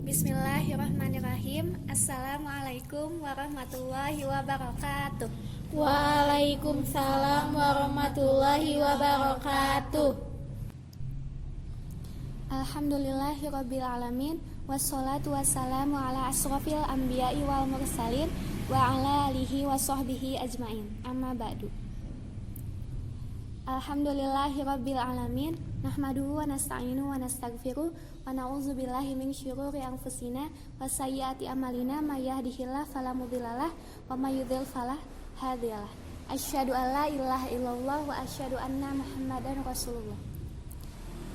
Bismillahirrahmanirrahim. Assalamualaikum warahmatullahi wabarakatuh. Waalaikumsalam warahmatullahi wabarakatuh. Alhamdulillahirabbil alamin. Wassalatu wassalamu ala asrofil anbiya'i wal mursalin wa ala alihi wa sahbihi ajmain. Amma ba'du. Alhamdulillahirabbil alamin. Nahmaduhu wa nasta'inu wa nastaghfiruh wa na'udzubillahi min syururi anfusina wa sayyiati amalina may yahdihillahu fala mudhillalah wa may yudhlil fala hadiyalah. Asyhadu an la ilaha illallah wa asyhadu anna Muhammadan Rasulullah.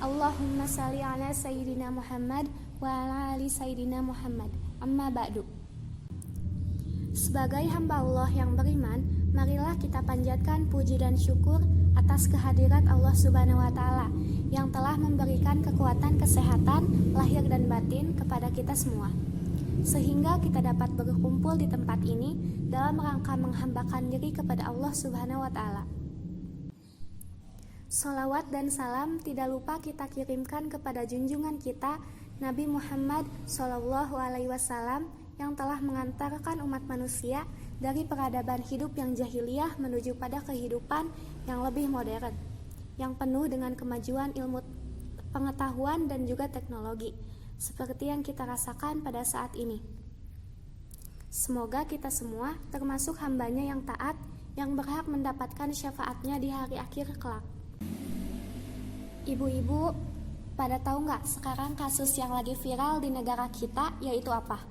Allahumma shalli ala sayyidina Muhammad wa ala ali sayyidina Muhammad. Amma ba'du. Sebagai hamba Allah yang beriman, marilah kita panjatkan puji dan syukur atas kehadirat Allah Subhanahu wa taala yang telah memberikan kekuatan kesehatan lahir dan batin kepada kita semua, sehingga kita dapat berkumpul di tempat ini dalam rangka menghambakan diri kepada Allah Subhanahu wa taala. Salawat dan salam tidak lupa kita kirimkan kepada junjungan kita Nabi Muhammad Sallallahu Alaihi Wasallam yang telah mengantarkan umat manusia dari peradaban hidup yang jahiliyah menuju pada kehidupan yang lebih modern, yang penuh dengan kemajuan ilmu pengetahuan dan juga teknologi, seperti yang kita rasakan pada saat ini. Semoga kita semua termasuk hambanya yang taat, yang berhak mendapatkan syafaatnya di hari akhir kelak. Ibu-ibu, pada tahu nggak sekarang kasus yang lagi viral di negara kita yaitu apa?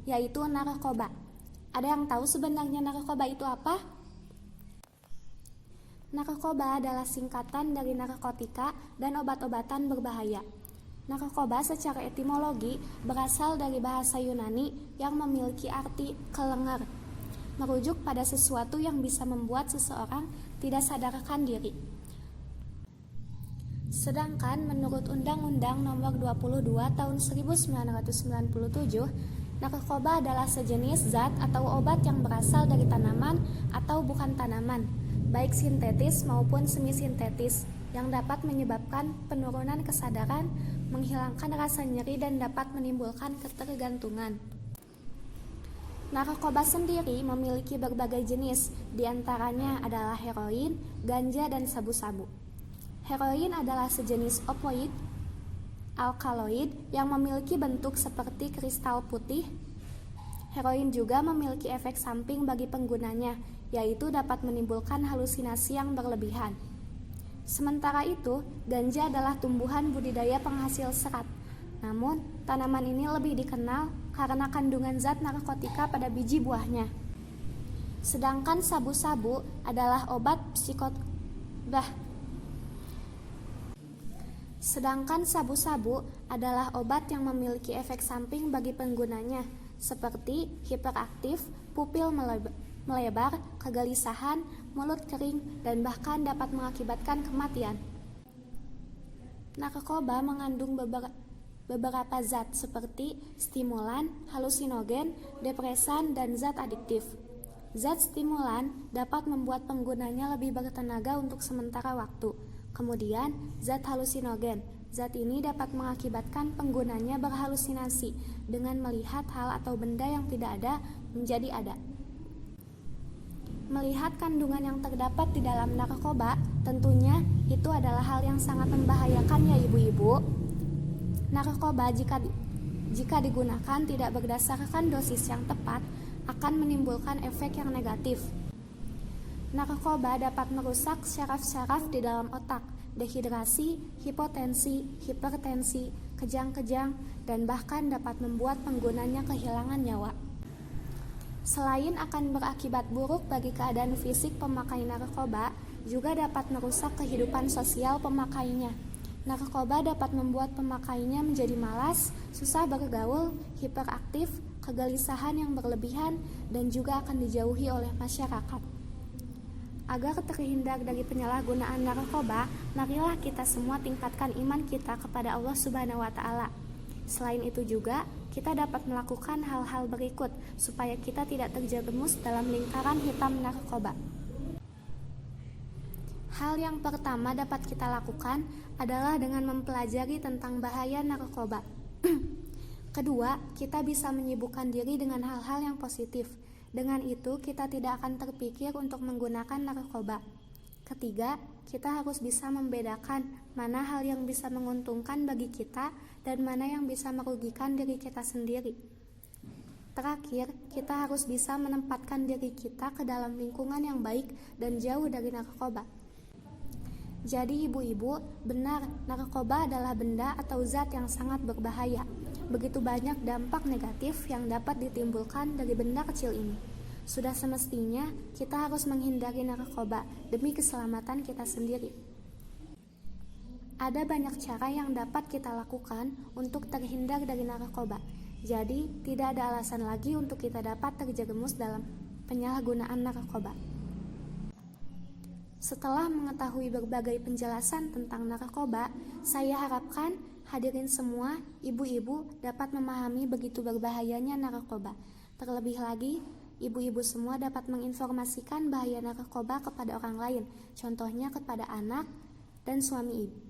Yaitu narkoba. Ada yang tahu sebenarnya narkoba itu apa? Narkoba adalah singkatan dari narkotika dan obat-obatan berbahaya. Narkoba secara etimologi berasal dari bahasa Yunani yang memiliki arti kelengar, merujuk pada sesuatu yang bisa membuat seseorang tidak sadarkan diri. Sedangkan menurut Undang-Undang Nomor 22 Tahun 1997, narkoba adalah sejenis zat atau obat yang berasal dari tanaman atau bukan tanaman, baik sintetis maupun semi-sintetis, yang dapat menyebabkan penurunan kesadaran, menghilangkan rasa nyeri, dan dapat menimbulkan ketergantungan. Narkoba sendiri memiliki berbagai jenis, diantaranya adalah heroin, ganja, dan sabu-sabu. Heroin adalah sejenis opioid alkaloid yang memiliki bentuk seperti kristal putih. Heroin juga memiliki efek samping bagi penggunanya, yaitu dapat menimbulkan halusinasi yang berlebihan. Sementara itu, ganja adalah tumbuhan budidaya penghasil serat. Namun, tanaman ini lebih dikenal karena kandungan zat narkotika pada biji buahnya. Sedangkan sabu-sabu adalah obat obat yang memiliki efek samping bagi penggunanya, seperti hiperaktif, pupil melebar, kegelisahan, mulut kering, dan bahkan dapat mengakibatkan kematian. Narkoba mengandung beberapa zat seperti stimulan, halusinogen, depresan, dan zat adiktif. Zat stimulan dapat membuat penggunanya lebih bertenaga untuk sementara waktu. Kemudian, zat halusinogen. Zat ini dapat mengakibatkan penggunanya berhalusinasi dengan melihat hal atau benda yang tidak ada menjadi ada. Melihat kandungan yang terdapat di dalam narkoba, tentunya itu adalah hal yang sangat membahayakan ya ibu-ibu. Narkoba jika digunakan tidak berdasarkan dosis yang tepat akan menimbulkan efek yang negatif. Narkoba dapat merusak syaraf-syaraf di dalam otak, dehidrasi, hipotensi, hipertensi, kejang-kejang, dan bahkan dapat membuat penggunanya kehilangan nyawa. Selain akan berakibat buruk bagi keadaan fisik pemakai narkoba, juga dapat merusak kehidupan sosial pemakainya. Narkoba dapat membuat pemakainya menjadi malas, susah bergaul, hiperaktif, kegelisahan yang berlebihan, dan juga akan dijauhi oleh masyarakat. Agar terhindar dari penyalahgunaan narkoba, marilah kita semua tingkatkan iman kita kepada Allah Subhanahu wa taala. Selain itu juga, kita dapat melakukan hal-hal berikut supaya kita tidak terjerumus dalam lingkaran hitam narkoba. Hal yang pertama dapat kita lakukan adalah dengan mempelajari tentang bahaya narkoba. Kedua, kita bisa menyibukkan diri dengan hal-hal yang positif. Dengan itu, kita tidak akan terpikir untuk menggunakan narkoba. Ketiga, kita harus bisa membedakan mana hal yang bisa menguntungkan bagi kita dan mana yang bisa merugikan diri kita sendiri. Terakhir, kita harus bisa menempatkan diri kita ke dalam lingkungan yang baik dan jauh dari narkoba. Jadi ibu-ibu, benar, narkoba adalah benda atau zat yang sangat berbahaya. Begitu banyak dampak negatif yang dapat ditimbulkan dari benda kecil ini. Sudah semestinya kita harus menghindari narkoba demi keselamatan kita sendiri. Ada banyak cara yang dapat kita lakukan untuk terhindar dari narkoba. Jadi, tidak ada alasan lagi untuk kita dapat terjerumus dalam penyalahgunaan narkoba. Setelah mengetahui berbagai penjelasan tentang narkoba, saya harapkan hadirin semua, ibu-ibu dapat memahami begitu berbahayanya narkoba. Terlebih lagi, ibu-ibu semua dapat menginformasikan bahaya narkoba kepada orang lain, contohnya kepada anak dan suami ibu,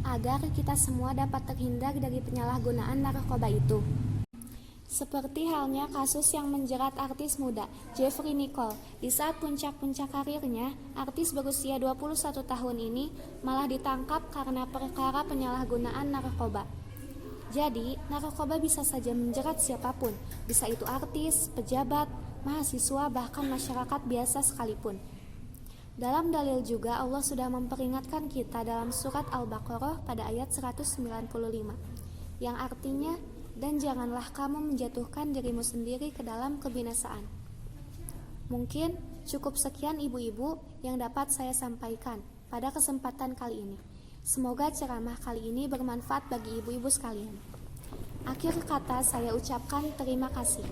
agar kita semua dapat terhindar dari penyalahgunaan narkoba itu. Seperti halnya kasus yang menjerat artis muda, Jeffrey Nicole. Di saat puncak-puncak karirnya, artis berusia 21 tahun ini malah ditangkap karena perkara penyalahgunaan narkoba. Jadi, narkoba bisa saja menjerat siapapun, bisa itu artis, pejabat, mahasiswa, bahkan masyarakat biasa sekalipun. Dalam dalil juga Allah sudah memperingatkan kita dalam surat Al-Baqarah pada ayat 195, yang artinya, dan janganlah kamu menjatuhkan dirimu sendiri ke dalam kebinasaan. Mungkin cukup sekian ibu-ibu yang dapat saya sampaikan pada kesempatan kali ini. Semoga ceramah kali ini bermanfaat bagi ibu-ibu sekalian. Akhir kata saya ucapkan terima kasih.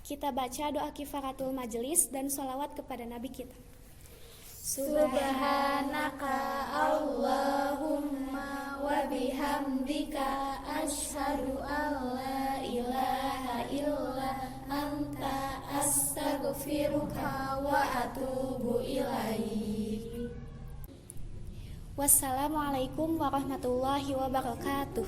Kita baca doa kifaratul majelis dan sholawat kepada Nabi kita. Subhanaka Allahumma wa bihamdika asyhadu an la ilaha illa anta astaghfiruka wa atubu ilaik. Wassalamualaikum warahmatullahi wabarakatuh.